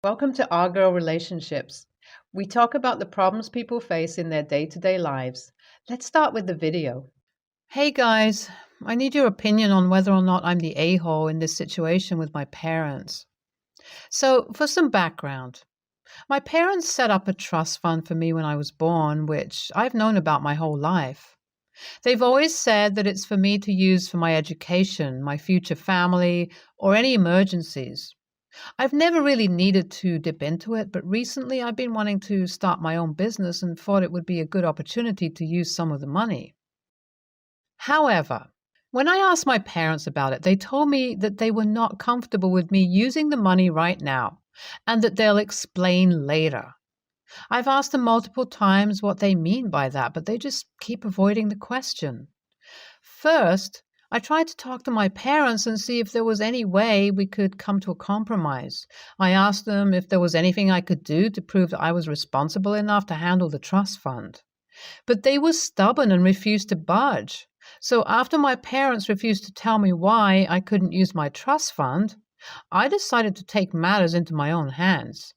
Welcome to Our Girl Relationships. We talk about the problems people face in their day to day lives. Let's start with the video. Hey guys, I need your opinion on whether or not I'm the a hole in this situation with my parents. So, for some background, my parents set up a trust fund for me when I was born, which I've known about my whole life. They've always said that it's for me to use for my education, my future family, or any emergencies. I've never really needed to dip into it, but recently I've been wanting to start my own business and thought it would be a good opportunity to use some of the money. However, when I asked my parents about it, they told me that they were not comfortable with me using the money right now and that they'll explain later. I've asked them multiple times what they mean by that, but they just keep avoiding the question. First, I tried to talk to my parents and see if there was any way we could come to a compromise. I asked them if there was anything I could do to prove that I was responsible enough to handle the trust fund. But they were stubborn and refused to budge. So after my parents refused to tell me why I couldn't use my trust fund, I decided to take matters into my own hands.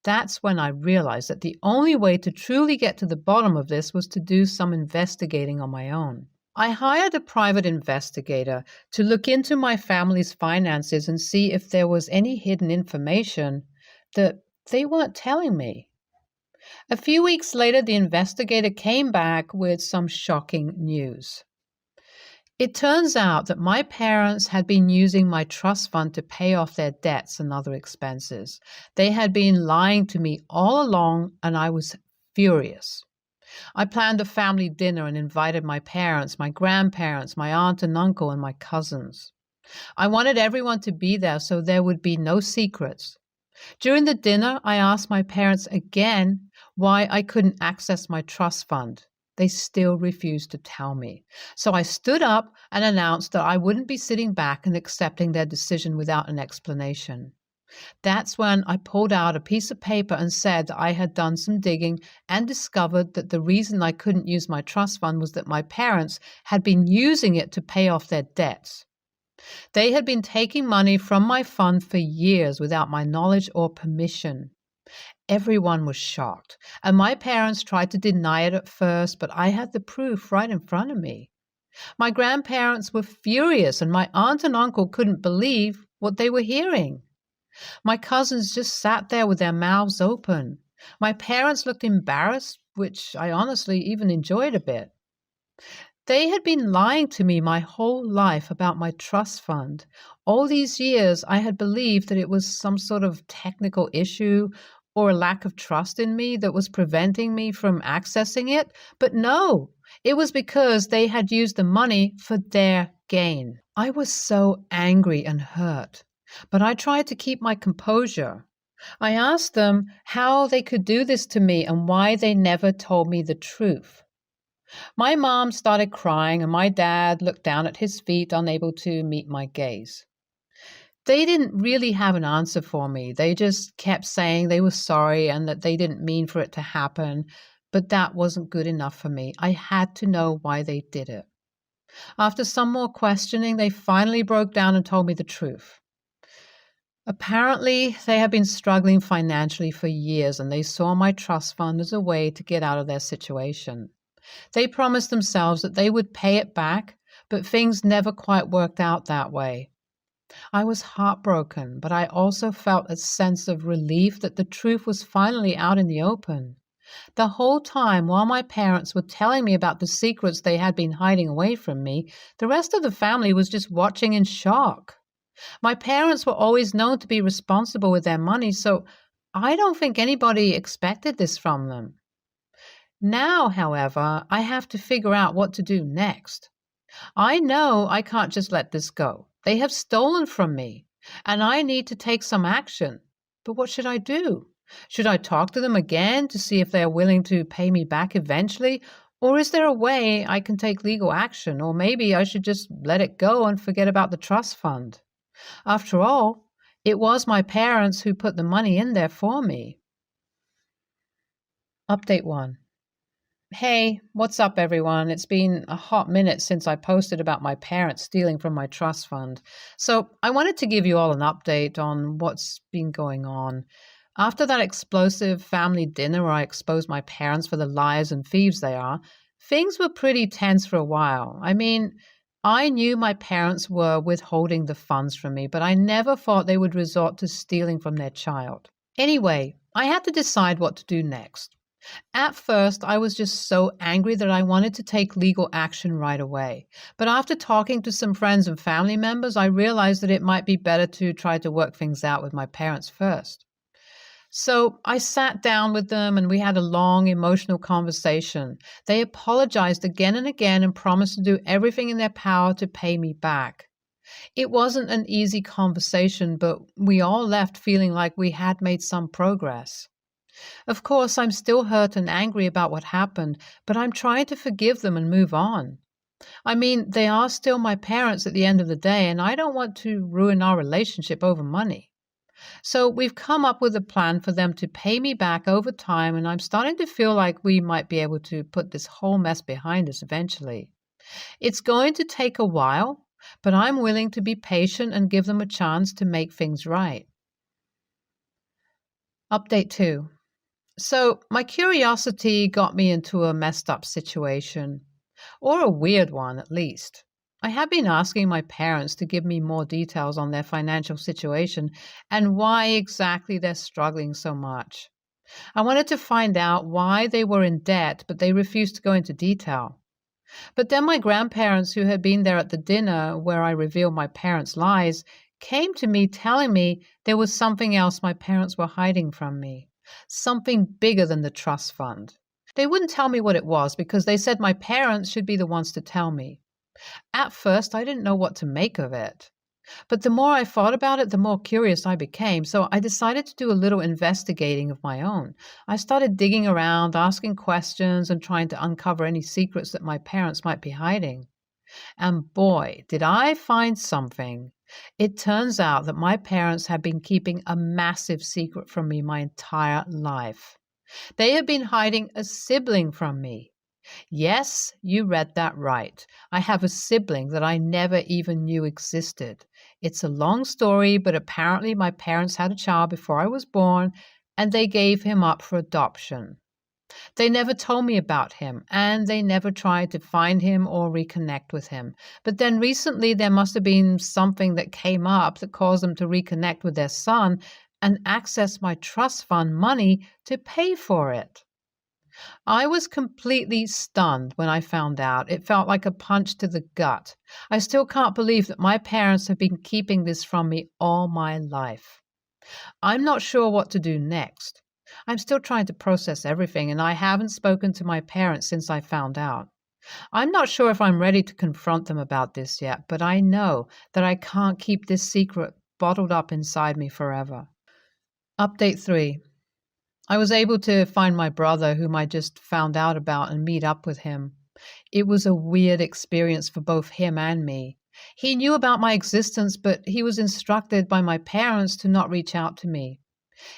That's when I realized that the only way to truly get to the bottom of this was to do some investigating on my own. I hired a private investigator to look into my family's finances and see if there was any hidden information that they weren't telling me. A few weeks later, the investigator came back with some shocking news. It turns out that my parents had been using my trust fund to pay off their debts and other expenses. They had been lying to me all along, and I was furious. I planned a family dinner and invited my parents, my grandparents, my aunt and uncle, and my cousins. I wanted everyone to be there so there would be no secrets. During the dinner, I asked my parents again why I couldn't access my trust fund. They still refused to tell me. So I stood up and announced that I wouldn't be sitting back and accepting their decision without an explanation. That's when I pulled out a piece of paper and said that I had done some digging and discovered that the reason I couldn't use my trust fund was that my parents had been using it to pay off their debts. They had been taking money from my fund for years without my knowledge or permission. Everyone was shocked, and my parents tried to deny it at first, but I had the proof right in front of me. My grandparents were furious, and my aunt and uncle couldn't believe what they were hearing. My cousins just sat there with their mouths open. My parents looked embarrassed, which I honestly even enjoyed a bit. They had been lying to me my whole life about my trust fund. All these years, I had believed that it was some sort of technical issue or a lack of trust in me that was preventing me from accessing it. But no, it was because they had used the money for their gain. I was so angry and hurt. But I tried to keep my composure. I asked them how they could do this to me and why they never told me the truth. My mom started crying, and my dad looked down at his feet, unable to meet my gaze. They didn't really have an answer for me. They just kept saying they were sorry and that they didn't mean for it to happen, but that wasn't good enough for me. I had to know why they did it. After some more questioning, they finally broke down and told me the truth. Apparently, they had been struggling financially for years, and they saw my trust fund as a way to get out of their situation. They promised themselves that they would pay it back, but things never quite worked out that way. I was heartbroken, but I also felt a sense of relief that the truth was finally out in the open. The whole time, while my parents were telling me about the secrets they had been hiding away from me, the rest of the family was just watching in shock. My parents were always known to be responsible with their money, so I don't think anybody expected this from them. Now, however, I have to figure out what to do next. I know I can't just let this go. They have stolen from me, and I need to take some action. But what should I do? Should I talk to them again to see if they are willing to pay me back eventually? Or is there a way I can take legal action? Or maybe I should just let it go and forget about the trust fund. After all, it was my parents who put the money in there for me. Update 1. Hey, what's up, everyone? It's been a hot minute since I posted about my parents stealing from my trust fund. So I wanted to give you all an update on what's been going on. After that explosive family dinner where I exposed my parents for the liars and thieves they are, things were pretty tense for a while. I mean, I knew my parents were withholding the funds from me, but I never thought they would resort to stealing from their child. Anyway, I had to decide what to do next. At first, I was just so angry that I wanted to take legal action right away. But after talking to some friends and family members, I realized that it might be better to try to work things out with my parents first. So I sat down with them and we had a long emotional conversation. They apologized again and again and promised to do everything in their power to pay me back. It wasn't an easy conversation, but we all left feeling like we had made some progress. Of course, I'm still hurt and angry about what happened, but I'm trying to forgive them and move on. I mean, they are still my parents at the end of the day, and I don't want to ruin our relationship over money. So we've come up with a plan for them to pay me back over time, and I'm starting to feel like we might be able to put this whole mess behind us eventually. It's going to take a while, but I'm willing to be patient and give them a chance to make things right. Update 2. So my curiosity got me into a messed up situation, or a weird one at least. I have been asking my parents to give me more details on their financial situation and why exactly they're struggling so much. I wanted to find out why they were in debt, but they refused to go into detail. But then my grandparents, who had been there at the dinner where I revealed my parents' lies, came to me telling me there was something else my parents were hiding from me, something bigger than the trust fund. They wouldn't tell me what it was because they said my parents should be the ones to tell me. At first, I didn't know what to make of it. But the more I thought about it, the more curious I became. So I decided to do a little investigating of my own. I started digging around, asking questions, and trying to uncover any secrets that my parents might be hiding. And boy, did I find something. It turns out that my parents have been keeping a massive secret from me my entire life. They have been hiding a sibling from me. Yes, you read that right. I have a sibling that I never even knew existed. It's a long story, but apparently my parents had a child before I was born, and they gave him up for adoption. They never told me about him, and they never tried to find him or reconnect with him. But then recently there must have been something that came up that caused them to reconnect with their son and access my trust fund money to pay for it. I was completely stunned when I found out. It felt like a punch to the gut. I still can't believe that my parents have been keeping this from me all my life. I'm not sure what to do next. I'm still trying to process everything, and I haven't spoken to my parents since I found out. I'm not sure if I'm ready to confront them about this yet, but I know that I can't keep this secret bottled up inside me forever. Update 3. I was able to find my brother, whom I just found out about, and meet up with him. It was a weird experience for both him and me. He knew about my existence, but he was instructed by my parents to not reach out to me.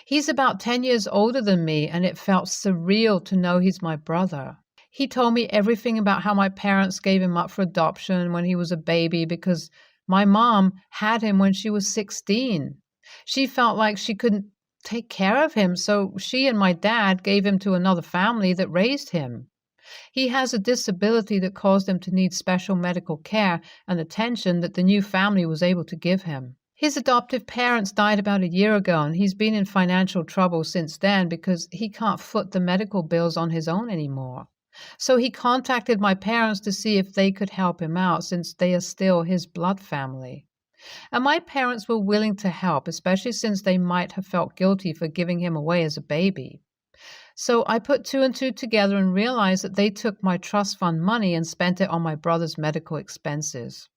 He's about 10 years older than me, and it felt surreal to know he's my brother. He told me everything about how my parents gave him up for adoption when he was a baby because my mom had him when she was 16. She felt like she couldn't take care of him, so she and my dad gave him to another family that raised him. He has a disability that caused him to need special medical care and attention that the new family was able to give him. His adoptive parents died about a year ago, and he's been in financial trouble since then because he can't foot the medical bills on his own anymore. So he contacted my parents to see if they could help him out since they are still his blood family. And my parents were willing to help, especially since they might have felt guilty for giving him away as a baby. So I put two and two together and realized that they took my trust fund money and spent it on my brother's medical expenses.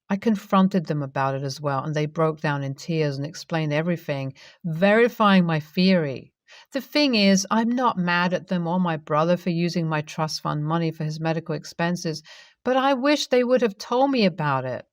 I confronted them about it as well, and they broke down in tears and explained everything, verifying my theory. The thing is, I'm not mad at them or my brother for using my trust fund money for his medical expenses, but I wish they would have told me about it.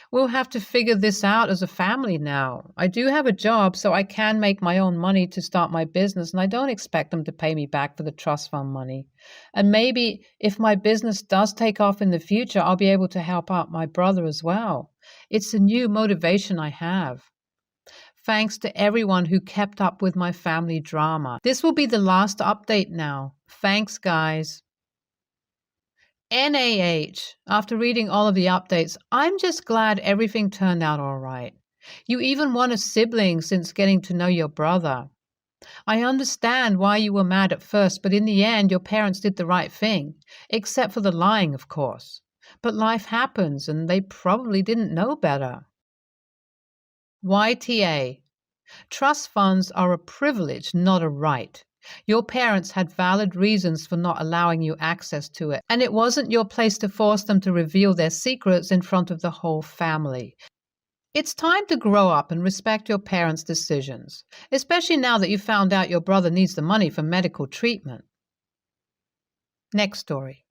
We'll have to figure this out as a family now. I do have a job, so I can make my own money to start my business, and I don't expect them to pay me back for the trust fund money. And maybe if my business does take off in the future, I'll be able to help out my brother as well. It's a new motivation I have. Thanks to everyone who kept up with my family drama. This will be the last update now. Thanks, guys. NAH, after reading all of the updates, I'm just glad everything turned out all right. You even won a sibling since getting to know your brother. I understand why you were mad at first, but in the end, your parents did the right thing, except for the lying, of course. But life happens, and they probably didn't know better. YTA. Trust funds are a privilege, not a right. Your parents had valid reasons for not allowing you access to it, and it wasn't your place to force them to reveal their secrets in front of the whole family. It's time to grow up and respect your parents' decisions, especially now that you found out your brother needs the money for medical treatment. Next story.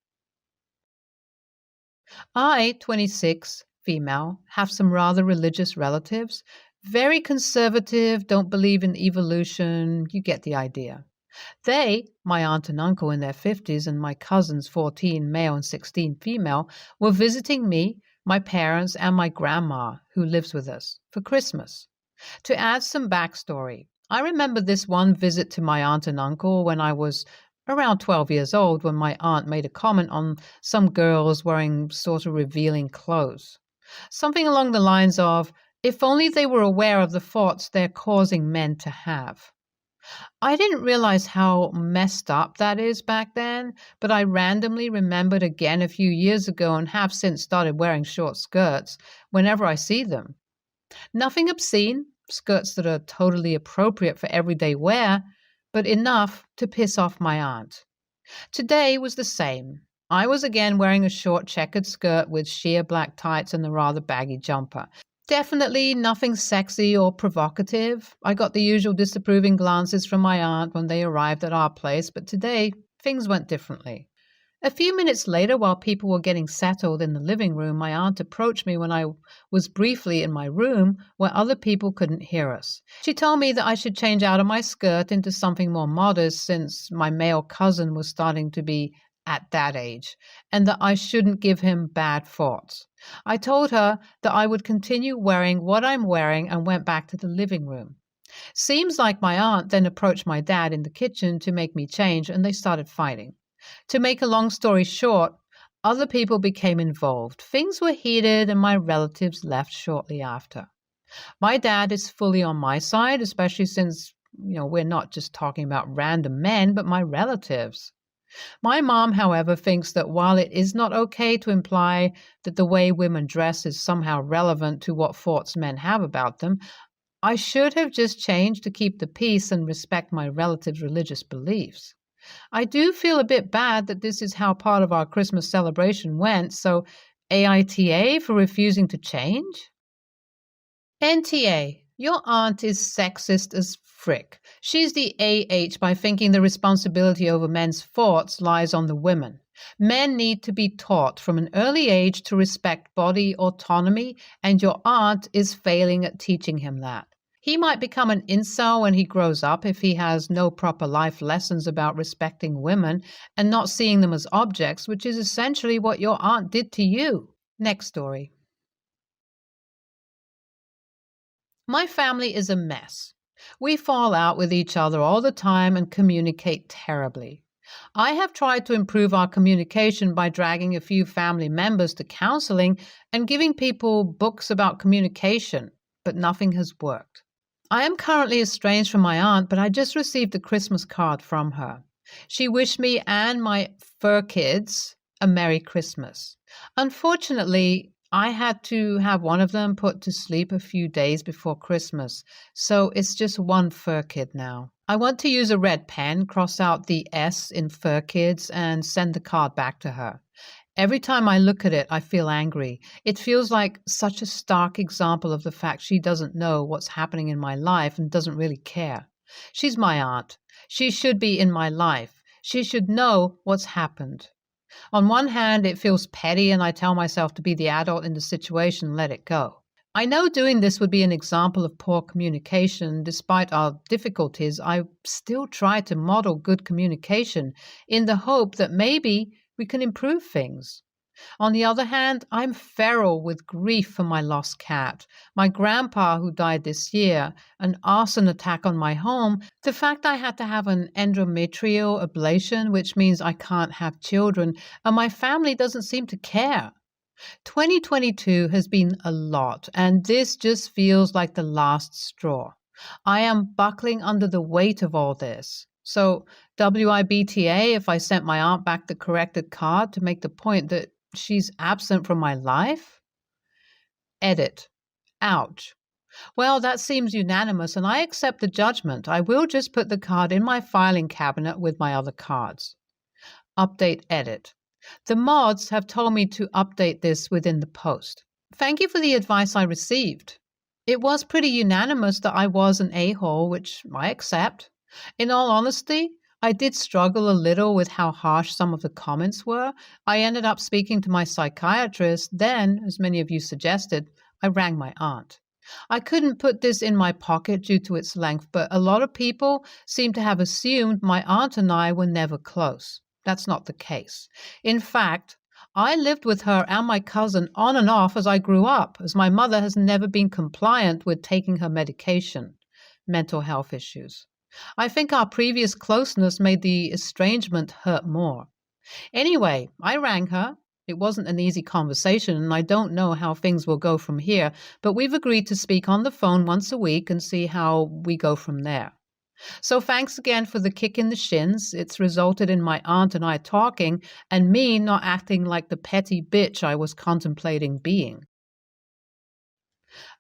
I, 26, female, have some rather religious relatives. Very conservative, don't believe in evolution, you get the idea. They, my aunt and uncle in their 50s and my cousins 14 male and 16 female, were visiting me, my parents, and my grandma, who lives with us, for Christmas. To add some backstory, I remember this one visit to my aunt and uncle when I was around 12 years old, when my aunt made a comment on some girls wearing sort of revealing clothes. Something along the lines of, if only they were aware of the thoughts they're causing men to have. I didn't realize how messed up that is back then, but I randomly remembered again a few years ago and have since started wearing short skirts whenever I see them. Nothing obscene, skirts that are totally appropriate for everyday wear, but enough to piss off my aunt. Today was the same. I was again wearing a short checkered skirt with sheer black tights and a rather baggy jumper. Definitely nothing sexy or provocative. I got the usual disapproving glances from my aunt when they arrived at our place, but today things went differently. A few minutes later, while people were getting settled in the living room, my aunt approached me when I was briefly in my room where other people couldn't hear us. She told me that I should change out of my skirt into something more modest since my male cousin was starting to be at that age, and that I shouldn't give him bad thoughts. I told her that I would continue wearing what I'm wearing and went back to the living room. Seems like my aunt then approached my dad in the kitchen to make me change, and they started fighting. To make a long story short, other people became involved. Things were heated and my relatives left shortly after. My dad is fully on my side, especially since, we're not just talking about random men, but my relatives. My mom, however, thinks that while it is not okay to imply that the way women dress is somehow relevant to what thoughts men have about them, I should have just changed to keep the peace and respect my relatives' religious beliefs. I do feel a bit bad that this is how part of our Christmas celebration went, so AITA for refusing to change? NTA, your aunt is sexist as frick. She's the AH by thinking the responsibility over men's thoughts lies on the women. Men need to be taught from an early age to respect body autonomy, and your aunt is failing at teaching him that. He might become an incel when he grows up if he has no proper life lessons about respecting women and not seeing them as objects, which is essentially what your aunt did to you. Next story. My family is a mess. We fall out with each other all the time and communicate terribly. I have tried to improve our communication by dragging a few family members to counseling and giving people books about communication, but nothing has worked. I am currently estranged from my aunt, but I just received a Christmas card from her. She wished me and my fur kids a Merry Christmas. Unfortunately, I had to have one of them put to sleep a few days before Christmas, so it's just one fur kid now. I want to use a red pen, cross out the S in fur kids, and send the card back to her. Every time I look at it, I feel angry. It feels like such a stark example of the fact she doesn't know what's happening in my life and doesn't really care. She's my aunt. She should be in my life. She should know what's happened. On one hand, it feels petty, and I tell myself to be the adult in the situation and let it go. I know doing this would be an example of poor communication. Despite our difficulties, I still try to model good communication in the hope that maybe we can improve things. On the other hand, I'm feral with grief for my lost cat, my grandpa who died this year, an arson attack on my home, the fact I had to have an endometrial ablation, which means I can't have children, and my family doesn't seem to care. 2022 has been a lot, and this just feels like the last straw. I am buckling under the weight of all this. So, WIBTA if I sent my aunt back the corrected card to make the point that she's absent from my life? Edit. Ouch. Well, that seems unanimous, and I accept the judgment. I will just put the card in my filing cabinet with my other cards. Update edit. The mods have told me to update this within the post. Thank you for the advice I received. It was pretty unanimous that I was an a-hole, which I accept. In all honesty, I did struggle a little with how harsh some of the comments were. I ended up speaking to my psychiatrist. Then, as many of you suggested, I rang my aunt. I couldn't put this in my pocket due to its length, but a lot of people seem to have assumed my aunt and I were never close. That's not the case. In fact, I lived with her and my cousin on and off as I grew up, as my mother has never been compliant with taking her medication, mental health issues. I think our previous closeness made the estrangement hurt more. Anyway, I rang her. It wasn't an easy conversation, and I don't know how things will go from here, but we've agreed to speak on the phone once a week and see how we go from there. So thanks again for the kick in the shins. It's resulted in my aunt and I talking, and me not acting like the petty bitch I was contemplating being.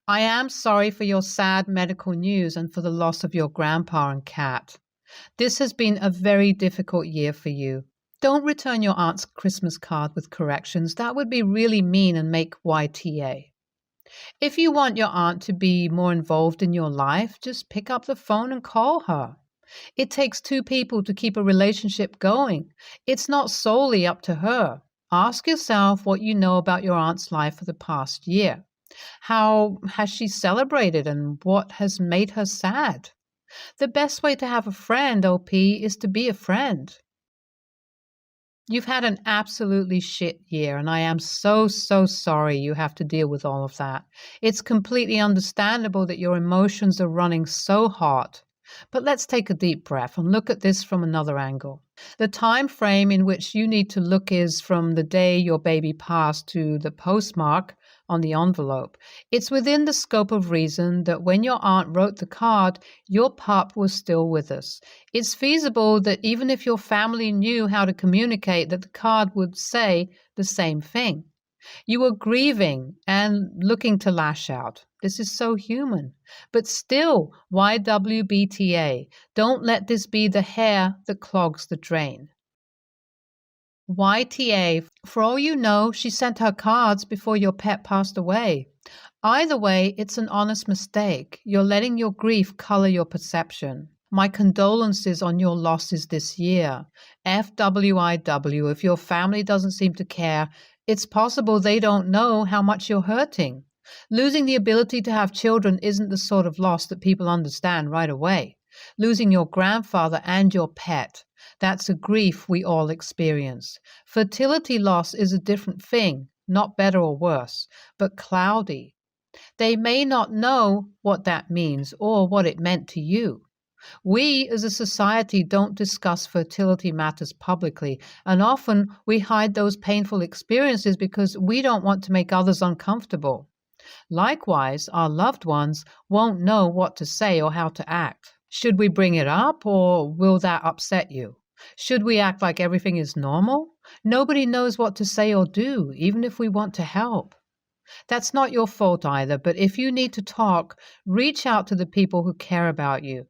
I am sorry for your sad medical news and for the loss of your grandpa and cat. This has been a very difficult year for you. Don't return your aunt's Christmas card with corrections. That would be really mean and make YTA. If you want your aunt to be more involved in your life, just pick up the phone and call her. It takes two people to keep a relationship going. It's not solely up to her. Ask yourself what you know about your aunt's life for the past year. How has she celebrated and what has made her sad? The best way to have a friend, OP, is to be a friend. You've had an absolutely shit year, and I am so sorry you have to deal with all of that. It's completely understandable that your emotions are running so hot. But let's take a deep breath and look at this from another angle. The time frame in which you need to look is from the day your baby passed to the postmark on the envelope. It's within the scope of reason that when your aunt wrote the card, your pup was still with us. It's feasible that even if your family knew how to communicate, that the card would say the same thing. You were grieving and looking to lash out. This is so human. But still, YWBTA, don't let this be the hair that clogs the drain. YTA, for all you know, she sent her cards before your pet passed away. Either way, it's an honest mistake. You're letting your grief color your perception. My condolences on your losses this year. FWIW, if your family doesn't seem to care, it's possible they don't know how much you're hurting. Losing the ability to have children isn't the sort of loss that people understand right away. Losing your grandfather and your pet, that's a grief we all experience. Fertility loss is a different thing, not better or worse, but cloudy. They may not know what that means or what it meant to you. We as a society don't discuss fertility matters publicly, and often we hide those painful experiences because we don't want to make others uncomfortable. Likewise, our loved ones won't know what to say or how to act. Should we bring it up, or will that upset you? Should we act like everything is normal? Nobody knows what to say or do, even if we want to help. That's not your fault either, but if you need to talk, reach out to the people who care about you.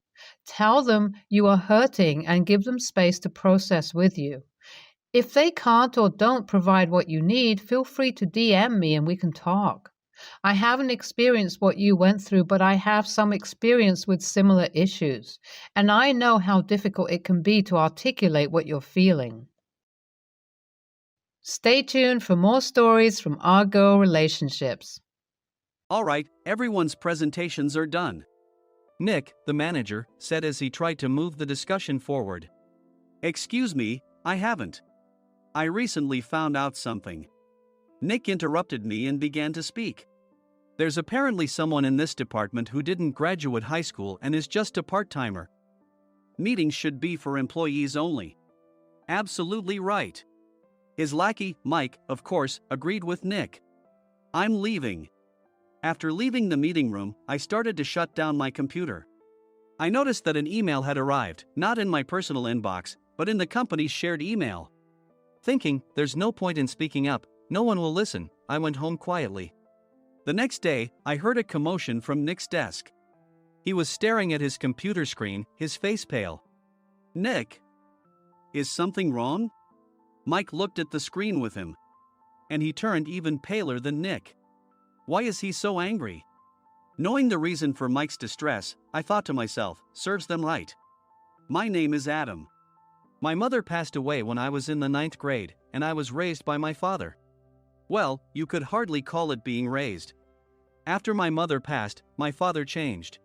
Tell them you are hurting and give them space to process with you. If they can't or don't provide what you need, feel free to DM me and we can talk. I haven't experienced what you went through, but I have some experience with similar issues, and I know how difficult it can be to articulate what you're feeling. Stay tuned for more stories from Our Girl Relationships. All right, everyone's presentations are done. Nick, the manager, said as he tried to move the discussion forward. Excuse me, I haven't. I recently found out something. Nick interrupted me and began to speak. There's apparently someone in this department who didn't graduate high school and is just a part-timer. Meetings should be for employees only. Absolutely right. His lackey, Mike, of course, agreed with Nick. I'm leaving. After leaving the meeting room, I started to shut down my computer. I noticed that an email had arrived, not in my personal inbox, but in the company's shared email. Thinking, there's no point in speaking up, no one will listen, I went home quietly. The next day, I heard a commotion from Nick's desk. He was staring at his computer screen, his face pale. Nick? Is something wrong? Mike looked at the screen with him. And he turned even paler than Nick. Why is he so angry? Knowing the reason for Mike's distress, I thought to myself, serves them right. My name is Adam. My mother passed away when I was in the 9th grade, and I was raised by my father. Well, you could hardly call it being raised. After my mother passed, my father changed.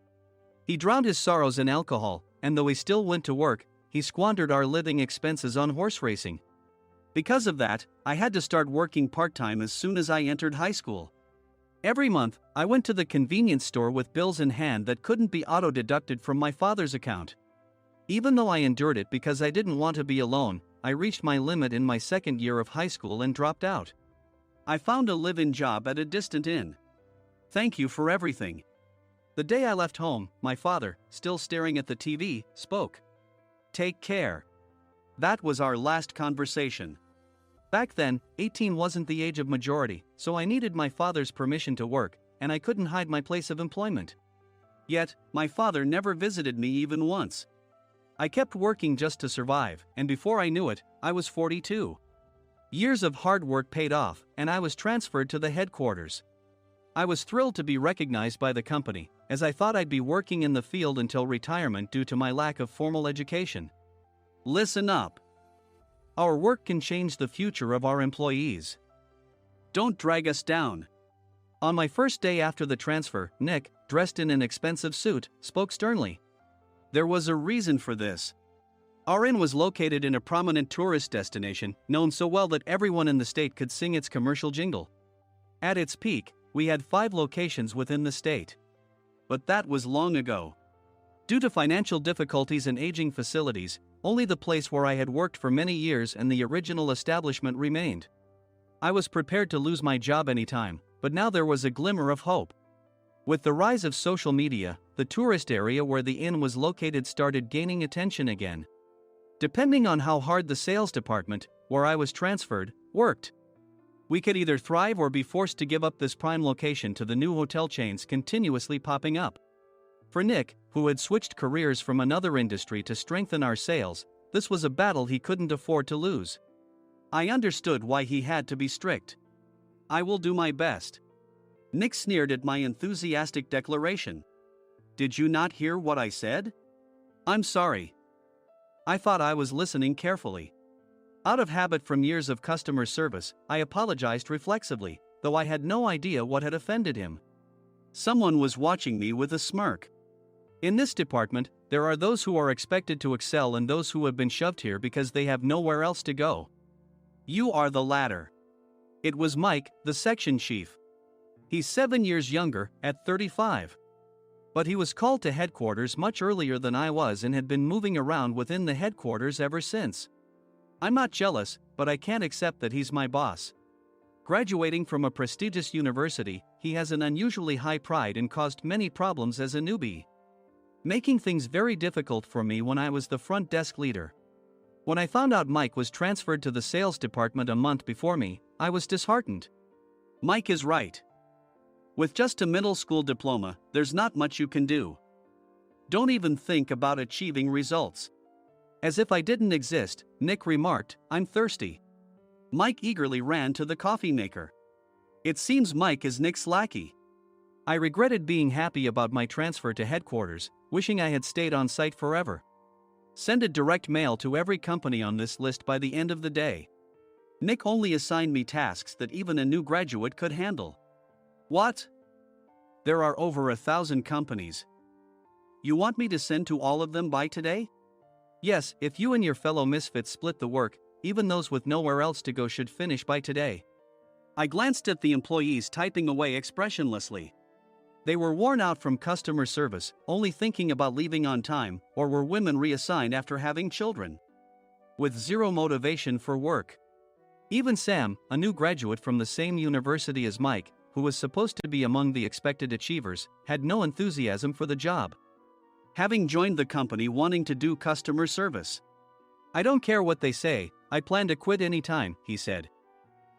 He drowned his sorrows in alcohol, and though he still went to work, he squandered our living expenses on horse racing. Because of that, I had to start working part-time as soon as I entered high school. Every month, I went to the convenience store with bills in hand that couldn't be auto-deducted from my father's account. Even though I endured it because I didn't want to be alone, I reached my limit in my second year of high school and dropped out. I found a live-in job at a distant inn. Thank you for everything. The day I left home, my father, still staring at the TV, spoke. Take care. That was our last conversation. Back then, 18 wasn't the age of majority, so I needed my father's permission to work, and I couldn't hide my place of employment. Yet, my father never visited me even once. I kept working just to survive, and before I knew it, I was 42. Years of hard work paid off, and I was transferred to the headquarters. I was thrilled to be recognized by the company, as I thought I'd be working in the field until retirement due to my lack of formal education. Listen up. Our work can change the future of our employees. Don't drag us down. On my first day after the transfer, Nick, dressed in an expensive suit, spoke sternly. There was a reason for this. Our inn was located in a prominent tourist destination, known so well that everyone in the state could sing its commercial jingle. At its peak, we had 5 locations within the state. But that was long ago. Due to financial difficulties and aging facilities, only the place where I had worked for many years and the original establishment remained. I was prepared to lose my job anytime, but now there was a glimmer of hope. With the rise of social media, the tourist area where the inn was located started gaining attention again. Depending on how hard the sales department, where I was transferred, worked, we could either thrive or be forced to give up this prime location to the new hotel chains continuously popping up. For Nick, who had switched careers from another industry to strengthen our sales, this was a battle he couldn't afford to lose. I understood why he had to be strict. I will do my best. Nick sneered at my enthusiastic declaration. Did you not hear what I said? I'm sorry. I thought I was listening carefully. Out of habit from years of customer service, I apologized reflexively, though I had no idea what had offended him. Someone was watching me with a smirk. In this department, there are those who are expected to excel and those who have been shoved here because they have nowhere else to go. You are the latter. It was Mike, the section chief. He's 7 years younger, at 35. But he was called to headquarters much earlier than I was and had been moving around within the headquarters ever since. I'm not jealous, but I can't accept that he's my boss. Graduating from a prestigious university, he has an unusually high pride and caused many problems as a newbie, making things very difficult for me when I was the front desk leader. When I found out Mike was transferred to the sales department a month before me, I was disheartened. Mike is right. With just a middle school diploma, there's not much you can do. Don't even think about achieving results. As if I didn't exist, Nick remarked, I'm thirsty. Mike eagerly ran to the coffee maker. It seems Mike is Nick's lackey. I regretted being happy about my transfer to headquarters, wishing I had stayed on site forever. Send a direct mail to every company on this list by the end of the day. Nick only assigned me tasks that even a new graduate could handle. What? There are over 1,000 companies. You want me to send to all of them by today? Yes, if you and your fellow misfits split the work, even those with nowhere else to go should finish by today. I glanced at the employees typing away expressionlessly. They were worn out from customer service, only thinking about leaving on time, or were women reassigned after having children. With zero motivation for work. Even Sam, a new graduate from the same university as Mike, who was supposed to be among the expected achievers, had no enthusiasm for the job. Having joined the company wanting to do customer service. I don't care what they say, I plan to quit anytime, he said.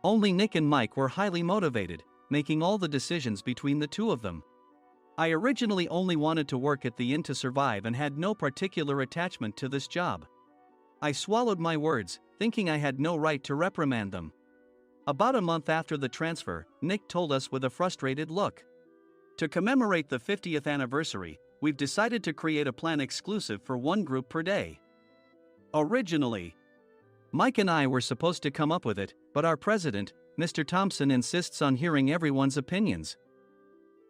Only Nick and Mike were highly motivated, making all the decisions between the two of them. I originally only wanted to work at the inn to survive and had no particular attachment to this job. I swallowed my words, thinking I had no right to reprimand them. About a month after the transfer, Nick told us with a frustrated look. To commemorate the 50th anniversary, we've decided to create a plan exclusive for one group per day. Originally, Mike and I were supposed to come up with it, but our president, Mr. Thompson, insists on hearing everyone's opinions.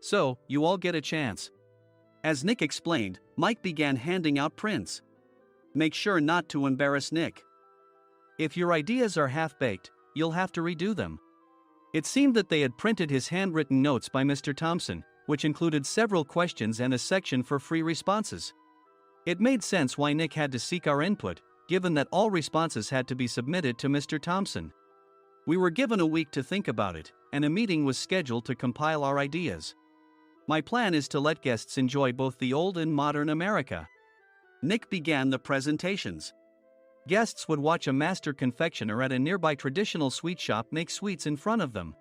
So, you all get a chance. As Nick explained, Mike began handing out prints. Make sure not to embarrass Nick. If your ideas are half-baked, you'll have to redo them. It seemed that they had printed his handwritten notes by Mr. Thompson, which included several questions and a section for free responses. It made sense why Nick had to seek our input, given that all responses had to be submitted to Mr. Thompson. We were given a week to think about it, and a meeting was scheduled to compile our ideas. My plan is to let guests enjoy both the old and modern America. Nick began the presentations. Guests would watch a master confectioner at a nearby traditional sweet shop make sweets in front of them.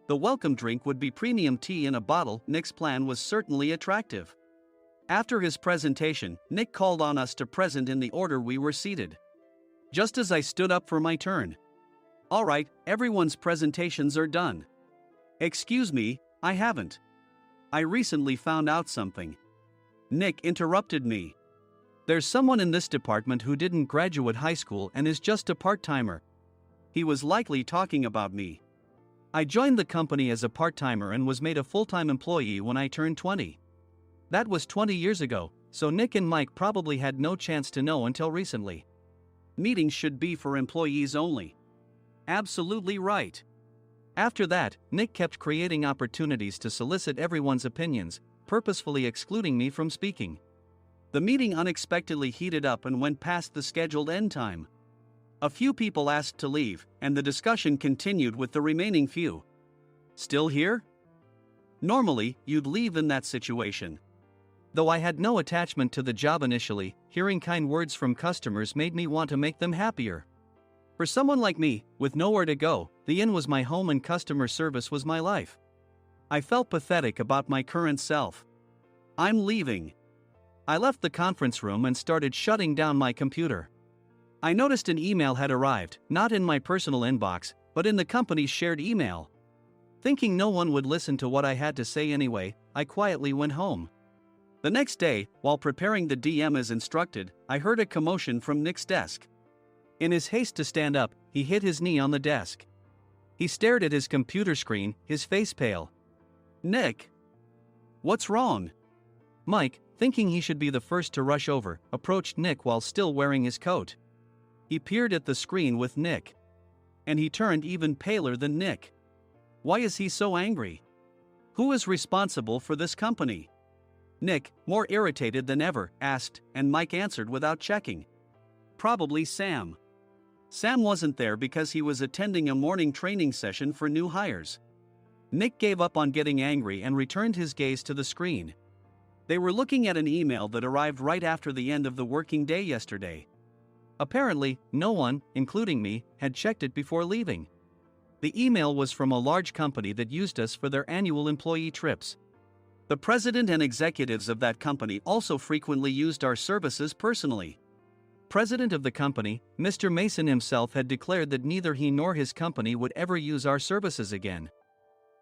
The welcome drink would be premium tea in a bottle. Nick's plan was certainly attractive. After his presentation, Nick called on us to present in the order we were seated. Just as I stood up for my turn. All right, everyone's presentations are done. Excuse me, I haven't. I recently found out something. Nick interrupted me. There's someone in this department who didn't graduate high school and is just a part-timer. He was likely talking about me. I joined the company as a part-timer and was made a full-time employee when I turned 20. That was 20 years ago, so Nick and Mike probably had no chance to know until recently. Meetings should be for employees only. Absolutely right. After that, Nick kept creating opportunities to solicit everyone's opinions, purposefully excluding me from speaking. The meeting unexpectedly heated up and went past the scheduled end time. A few people asked to leave, and the discussion continued with the remaining few. Still here? Normally, you'd leave in that situation. Though I had no attachment to the job initially, hearing kind words from customers made me want to make them happier. For someone like me, with nowhere to go, the inn was my home and customer service was my life. I felt pathetic about my current self. I'm leaving. I left the conference room and started shutting down my computer. I noticed an email had arrived, not in my personal inbox, but in the company's shared email. Thinking no one would listen to what I had to say anyway, I quietly went home. The next day, while preparing the DM as instructed, I heard a commotion from Nick's desk. In his haste to stand up, he hit his knee on the desk. He stared at his computer screen, his face pale. Nick! What's wrong? Mike, thinking he should be the first to rush over, approached Nick while still wearing his coat. He peered at the screen with Nick. And he turned even paler than Nick. Why is he so angry? Who is responsible for this company? Nick, more irritated than ever, asked, and Mike answered without checking. Probably Sam. Sam wasn't there because he was attending a morning training session for new hires. Nick gave up on getting angry and returned his gaze to the screen. They were looking at an email that arrived right after the end of the working day yesterday. Apparently, no one, including me, had checked it before leaving. The email was from a large company that used us for their annual employee trips. The president and executives of that company also frequently used our services personally. President of the company, Mr. Mason himself, had declared that neither he nor his company would ever use our services again.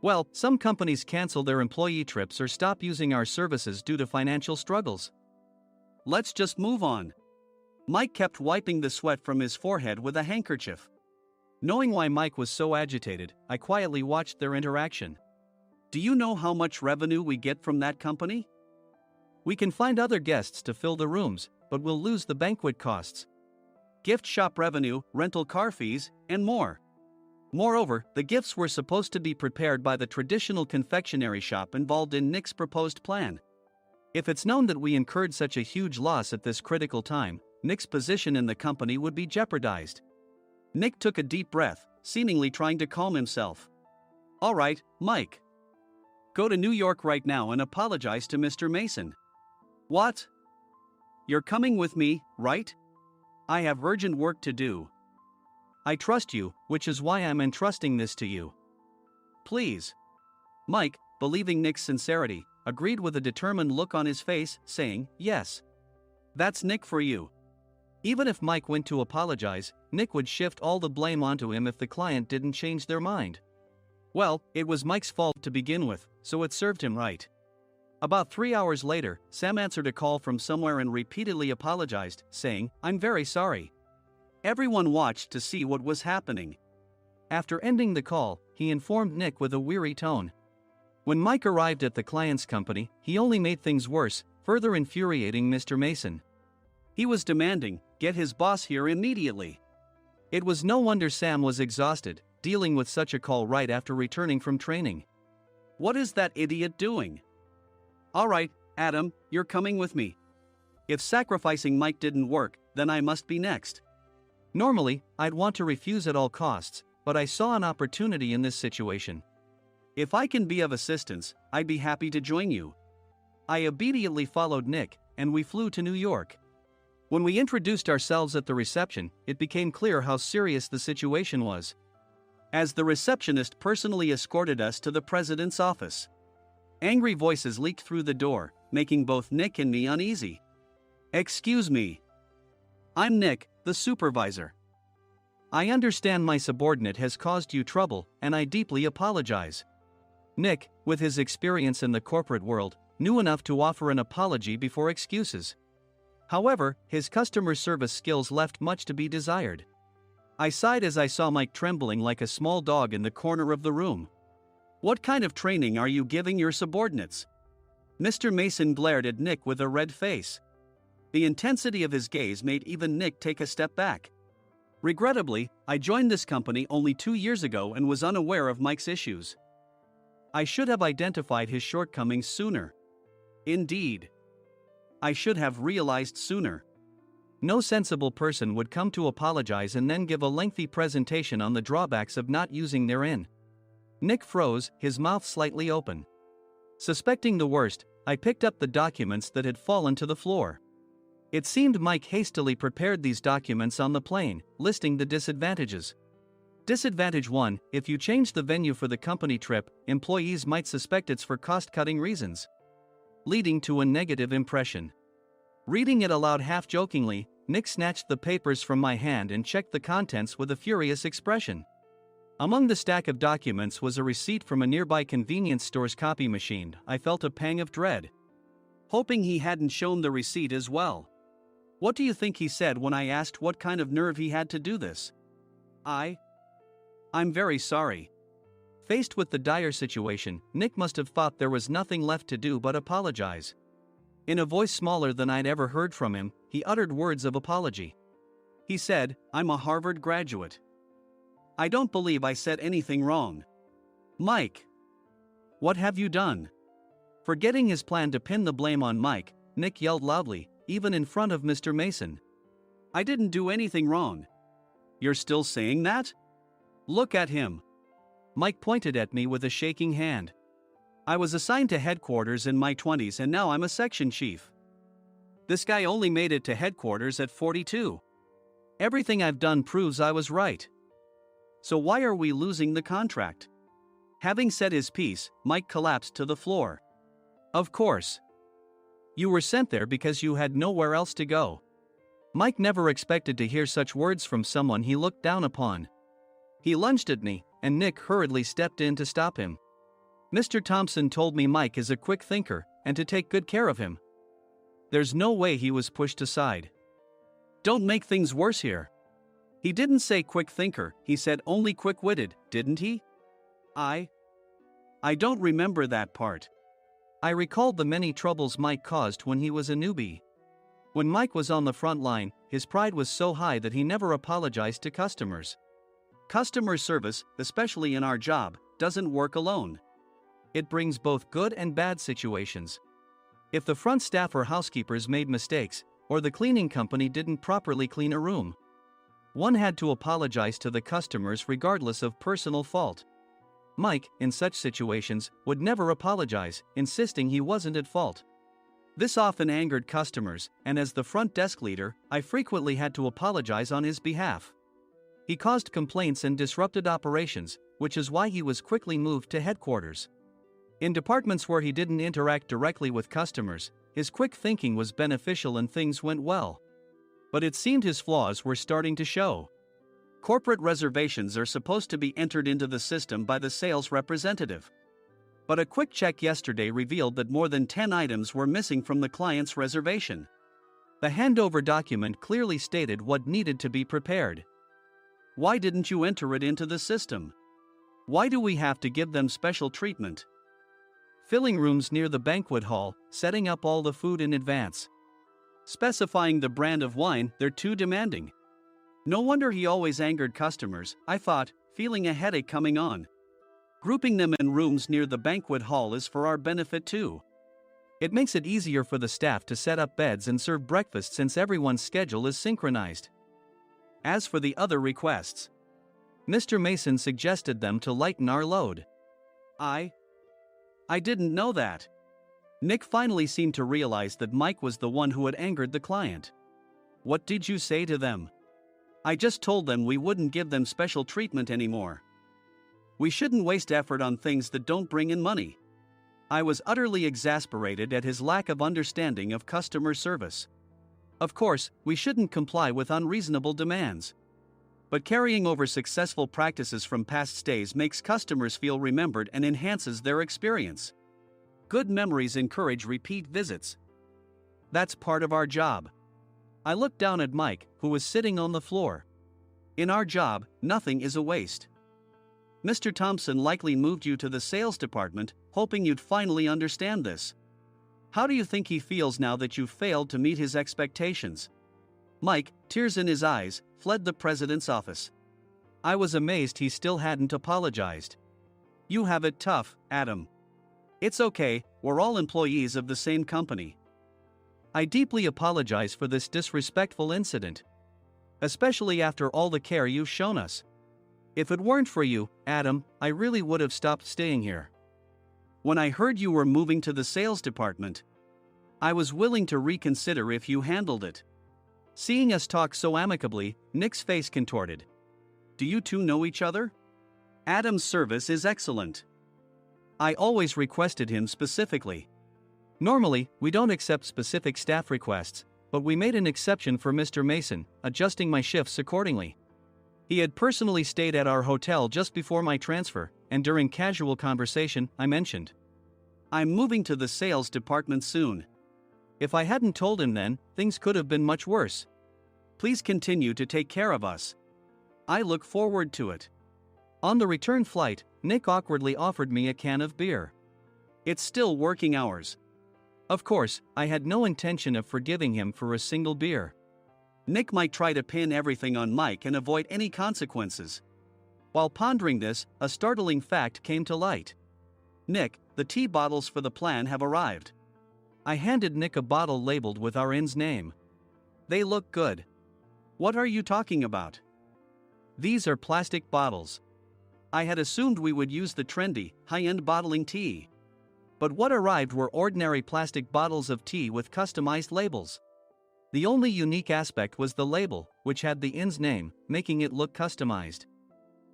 Well, some companies cancel their employee trips or stop using our services due to financial struggles. Let's just move on. Mike kept wiping the sweat from his forehead with a handkerchief. Knowing why Mike was so agitated, I quietly watched their interaction. Do you know how much revenue we get from that company? We can find other guests to fill the rooms, but we'll lose the banquet costs, gift shop revenue, rental car fees, and more. Moreover, the gifts were supposed to be prepared by the traditional confectionery shop involved in Nick's proposed plan. If it's known that we incurred such a huge loss at this critical time, Nick's position in the company would be jeopardized. Nick took a deep breath, seemingly trying to calm himself. All right, Mike. Go to New York right now and apologize to Mr. Mason. What? You're coming with me, right? I have urgent work to do. I trust you, which is why I'm entrusting this to you. Please. Mike, believing Nick's sincerity, agreed with a determined look on his face, saying, yes. That's Nick for you. Even if Mike went to apologize, Nick would shift all the blame onto him if the client didn't change their mind. Well, it was Mike's fault to begin with, so it served him right. About 3 hours later, Sam answered a call from somewhere and repeatedly apologized, saying, I'm very sorry. Everyone watched to see what was happening. After ending the call, he informed Nick with a weary tone. When Mike arrived at the client's company, he only made things worse, further infuriating Mr. Mason. He was demanding, get his boss here immediately. It was no wonder Sam was exhausted, dealing with such a call right after returning from training. What is that idiot doing? All right, Adam, you're coming with me. If sacrificing Mike didn't work, then I must be next. Normally, I'd want to refuse at all costs, but I saw an opportunity in this situation. If I can be of assistance, I'd be happy to join you. I obediently followed Nick, and we flew to New York. When we introduced ourselves at the reception, it became clear how serious the situation was, as the receptionist personally escorted us to the president's office. Angry voices leaked through the door, making both Nick and me uneasy. Excuse me. I'm Nick, the supervisor. I understand my subordinate has caused you trouble, and I deeply apologize. Nick, with his experience in the corporate world, knew enough to offer an apology before excuses. However, his customer service skills left much to be desired. I sighed as I saw Mike trembling like a small dog in the corner of the room. What kind of training are you giving your subordinates? Mr. Mason glared at Nick with a red face. The intensity of his gaze made even Nick take a step back. Regrettably, I joined this company only 2 years ago and was unaware of Mike's issues. I should have identified his shortcomings sooner. Indeed. I should have realized sooner. No sensible person would come to apologize and then give a lengthy presentation on the drawbacks of not using their in. Nick froze, his mouth slightly open. Suspecting the worst, I picked up the documents that had fallen to the floor. It seemed Mike hastily prepared these documents on the plane, listing the disadvantages. Disadvantage 1: if you change the venue for the company trip, employees might suspect it's for cost-cutting reasons, leading to a negative impression. Reading it aloud half-jokingly, Nick snatched the papers from my hand and checked the contents with a furious expression. Among the stack of documents was a receipt from a nearby convenience store's copy machine. I felt a pang of dread, hoping he hadn't shown the receipt as well. What do you think he said when I asked what kind of nerve he had to do this? I'm very sorry. Faced with the dire situation, Nick must have thought there was nothing left to do but apologize. In a voice smaller than I'd ever heard from him, he uttered words of apology. He said, I'm a Harvard graduate. I don't believe I said anything wrong. Mike, what have you done? Forgetting his plan to pin the blame on Mike, Nick yelled loudly, even in front of Mr. Mason. I didn't do anything wrong. You're still saying that? Look at him. Mike pointed at me with a shaking hand. I was assigned to headquarters in my 20s and now I'm a section chief. This guy only made it to headquarters at 42. Everything I've done proves I was right. So why are we losing the contract? Having said his piece, Mike collapsed to the floor. Of course. You were sent there because you had nowhere else to go. Mike never expected to hear such words from someone he looked down upon. He lunged at me, and Nick hurriedly stepped in to stop him. Mr. Thompson told me Mike is a quick thinker, and to take good care of him. There's no way he was pushed aside. Don't make things worse here. He didn't say quick thinker, he said only quick-witted, didn't he? I don't remember that part. I recalled the many troubles Mike caused when he was a newbie. When Mike was on the front line, his pride was so high that he never apologized to customers. Customer service, especially in our job, doesn't work alone. It brings both good and bad situations. If the front staff or housekeepers made mistakes, or the cleaning company didn't properly clean a room, one had to apologize to the customers regardless of personal fault. Mike, in such situations, would never apologize, insisting he wasn't at fault. This often angered customers, and as the front desk leader, I frequently had to apologize on his behalf. He caused complaints and disrupted operations, which is why he was quickly moved to headquarters. In departments where he didn't interact directly with customers, his quick thinking was beneficial and things went well. But it seemed his flaws were starting to show. Corporate reservations are supposed to be entered into the system by the sales representative. But a quick check yesterday revealed that more than 10 items were missing from the client's reservation. The handover document clearly stated what needed to be prepared. Why didn't you enter it into the system? Why do we have to give them special treatment? Filling rooms near the banquet hall, setting up all the food in advance. Specifying the brand of wine, they're too demanding. No wonder he always angered customers, I thought, feeling a headache coming on. Grouping them in rooms near the banquet hall is for our benefit too. It makes it easier for the staff to set up beds and serve breakfast since everyone's schedule is synchronized. As for the other requests, Mr. Mason suggested them to lighten our load. I didn't know that. Nick finally seemed to realize that Mike was the one who had angered the client. What did you say to them? I just told them we wouldn't give them special treatment anymore. We shouldn't waste effort on things that don't bring in money. I was utterly exasperated at his lack of understanding of customer service. Of course, we shouldn't comply with unreasonable demands. But carrying over successful practices from past stays makes customers feel remembered and enhances their experience. Good memories encourage repeat visits. That's part of our job. I looked down at Mike, who was sitting on the floor. In our job, nothing is a waste. Mr. Thompson likely moved you to the sales department, hoping you'd finally understand this. How do you think he feels now that you've failed to meet his expectations? Mike, tears in his eyes, fled the president's office. I was amazed he still hadn't apologized. You have it tough, Adam. It's okay, we're all employees of the same company. I deeply apologize for this disrespectful incident. Especially after all the care you've shown us. If it weren't for you, Adam, I really would have stopped staying here. When I heard you were moving to the sales department, I was willing to reconsider if you handled it. Seeing us talk so amicably, Nick's face contorted. Do you two know each other? Adam's service is excellent. I always requested him specifically. Normally, we don't accept specific staff requests, but we made an exception for Mr. Mason, adjusting my shifts accordingly. He had personally stayed at our hotel just before my transfer, and during casual conversation, I mentioned, I'm moving to the sales department soon. If I hadn't told him then, things could have been much worse. Please continue to take care of us. I look forward to it. On the return flight, Nick awkwardly offered me a can of beer. It's still working hours. Of course, I had no intention of forgiving him for a single beer. Nick might try to pin everything on Mike and avoid any consequences. While pondering this, a startling fact came to light. Nick, the tea bottles for the plan have arrived. I handed Nick a bottle labeled with our inn's name. They look good. What are you talking about? These are plastic bottles. I had assumed we would use the trendy, high-end bottling tea. But what arrived were ordinary plastic bottles of tea with customized labels. The only unique aspect was the label, which had the inn's name, making it look customized.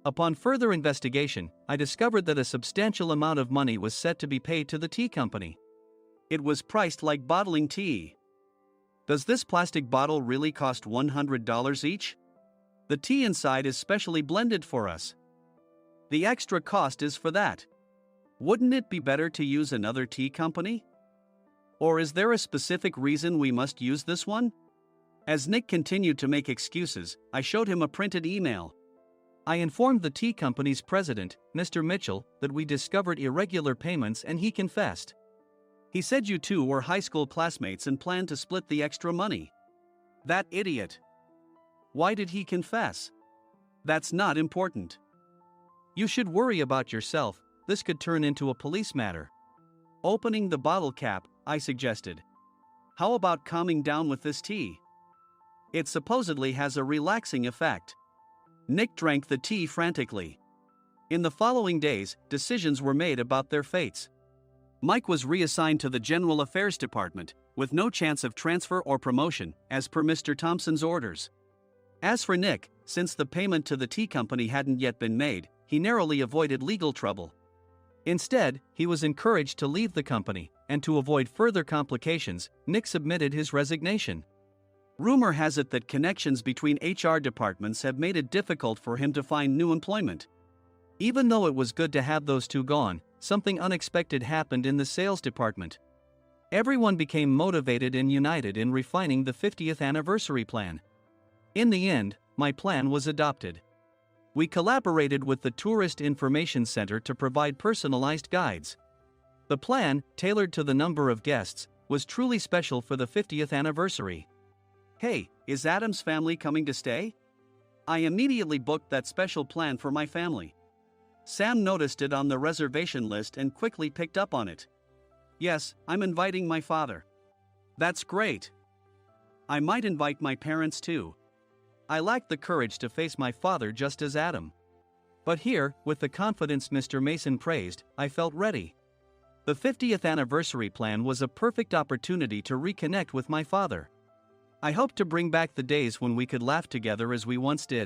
Upon further investigation, I discovered that a substantial amount of money was set to be paid to the tea company. It was priced like bottling tea. Does this plastic bottle really cost $100 each? The tea inside is specially blended for us. The extra cost is for that. Wouldn't it be better to use another tea company? Or is there a specific reason we must use this one? As Nick continued to make excuses, I showed him a printed email. I informed the tea company's president, Mr. Mitchell, that we discovered irregular payments and he confessed. He said you two were high school classmates and planned to split the extra money. That idiot. Why did he confess? That's not important. You should worry about yourself, this could turn into a police matter. Opening the bottle cap, I suggested. How about calming down with this tea? It supposedly has a relaxing effect. Nick drank the tea frantically. In the following days, decisions were made about their fates. Mike was reassigned to the General Affairs Department, with no chance of transfer or promotion, as per Mr. Thompson's orders. As for Nick, since the payment to the tea company hadn't yet been made, he narrowly avoided legal trouble. Instead, he was encouraged to leave the company, and to avoid further complications, Nick submitted his resignation. Rumor has it that connections between HR departments have made it difficult for him to find new employment. Even though it was good to have those two gone, something unexpected happened in the sales department. Everyone became motivated and united in refining the 50th anniversary plan. In the end, my plan was adopted. We collaborated with the Tourist Information Center to provide personalized guides. The plan, tailored to the number of guests, was truly special for the 50th anniversary. Hey, is Adam's family coming to stay? I immediately booked that special plan for my family. Sam noticed it on the reservation list and quickly picked up on it. Yes, I'm inviting my father. That's great. I might invite my parents too. I lacked the courage to face my father just as Adam. But here, with the confidence Mr. Mason praised, I felt ready. The 50th anniversary plan was a perfect opportunity to reconnect with my father. I hoped to bring back the days when we could laugh together as we once did.